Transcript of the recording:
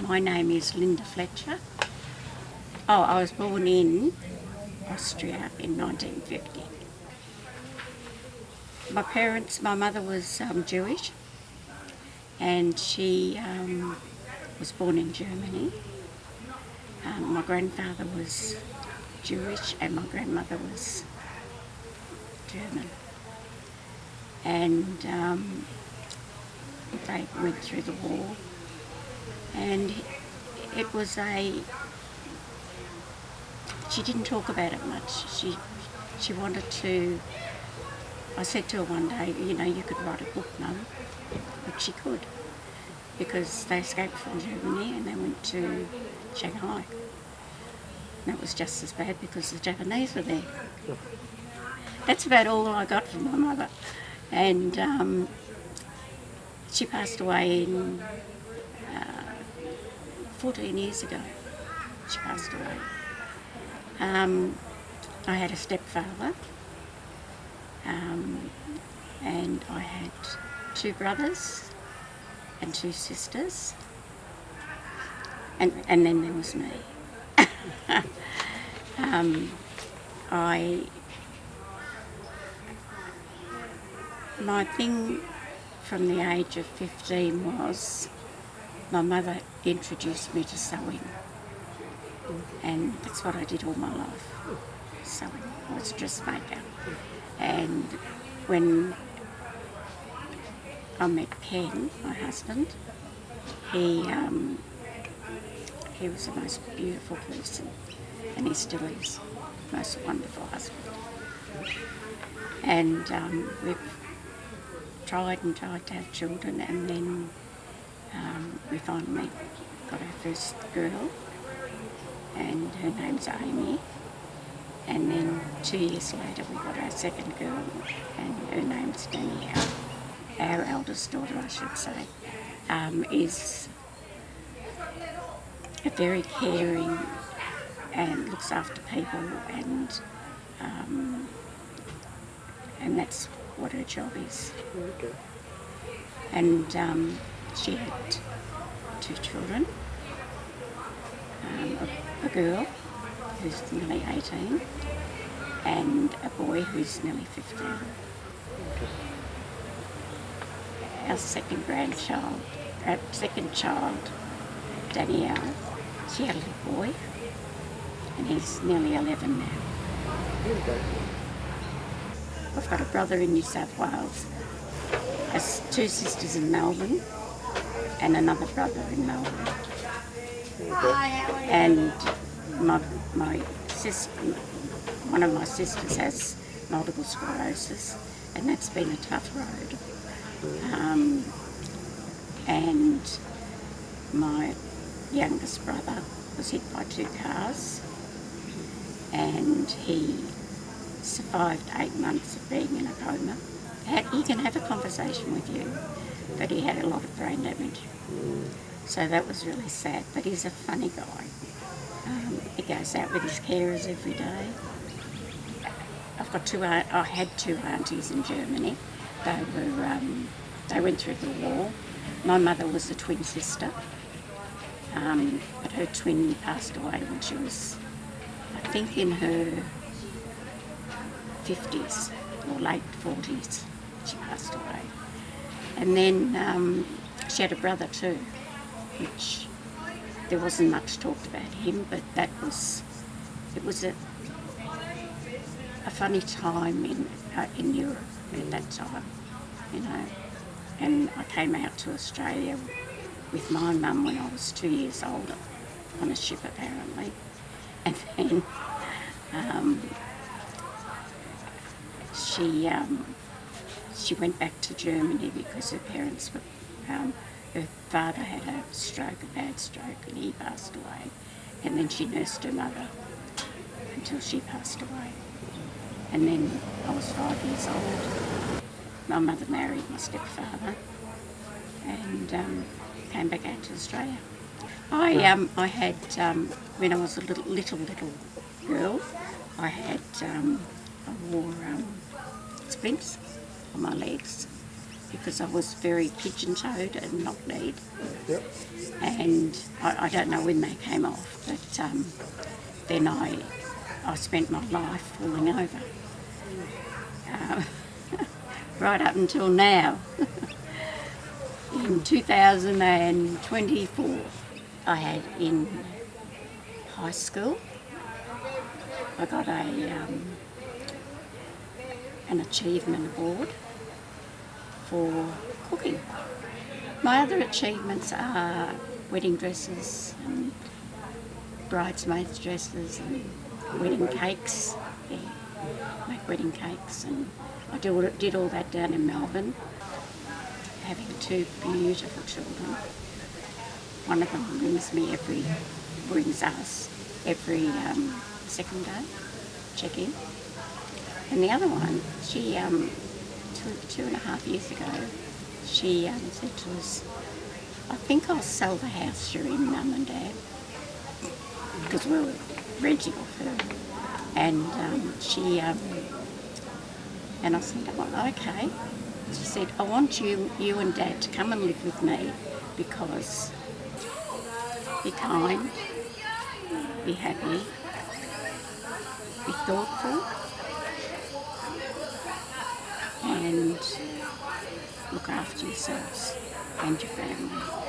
My name is Linda Fletcher. Oh, I was born in Austria in 1950. My mother was Jewish, and she was born in Germany. My grandfather was Jewish and my grandmother was German. And they went through the war, and it was she didn't talk about it much. She wanted to. I said to her one day, you could write a book, Mum. But she could, because they escaped from Germany and they went to Shanghai. And that was just as bad because the Japanese were there. That's about all I got from my mother. And she passed away in 14 years ago. She passed away. I had a stepfather, and I had 2 brothers and 2 sisters, and then there was me. My thing from the age of 15 was my mother introduced me to sewing, and that's what I did all my life, sewing. I was a dressmaker. And when I met Ken, my husband, he was the most beautiful person, and he still is, most wonderful husband. And we've tried to have children, and then we finally got our first girl, and her name's Amy. And then 2 years later we got our second girl, and her name's Danielle. Our eldest daughter, I should say, is a very caring and looks after people, and that's what her job is. Okay. And she had 2 children, a girl who's nearly 18 and a boy who's nearly 15. Okay. Our second child, Danielle, she had a little boy, and he's nearly 11 now. Okay. I've got a brother in New South Wales, has 2 sisters in Melbourne, and another brother in Melbourne. Okay. And my sister, one of my sisters has multiple sclerosis, and that's been a tough road. And my youngest brother was hit by 2 cars, and he survived 8 months of being in a coma. He can have a conversation with you, but he had a lot of brain damage. So that was really sad, but he's a funny guy. He goes out with his carers every day. I had 2 aunties in Germany. They went through the war. My mother was a twin sister, but her twin passed away when she was, I think, in her 50s or late 40s. She passed away. And then she had a brother too, which there wasn't much talked about him, but it was a funny time in Europe at that time, And I came out to Australia with my mum when I was 2 years older, on a ship apparently, and then she went back to Germany because her parents were. Her father had a bad stroke, and he passed away. And then she nursed her mother until she passed away. And then I was 5 years old. My mother married my stepfather, and came back out to Australia. I had when I was a little girl, I wore splints on my legs, because I was very pigeon-toed and knock-kneed. Yep. And I don't know when they came off, but then I spent my life falling over. Uh, right up until now. In 2024, I had in high school, I got an achievement award for cooking. My other achievements are wedding dresses and bridesmaids dresses and wedding cakes. Yeah, make wedding cakes, and I did all that down in Melbourne. Having two beautiful children. One of them brings us every second day, check in. And the other one, she, 2.5 years ago, she said to us, I think I'll sell the house you're in, Mum and Dad, because we were renting off her. And and I said, well, okay. She said, I want you and Dad to come and live with me because be kind, be happy, be thoughtful, and look after yourselves and your family.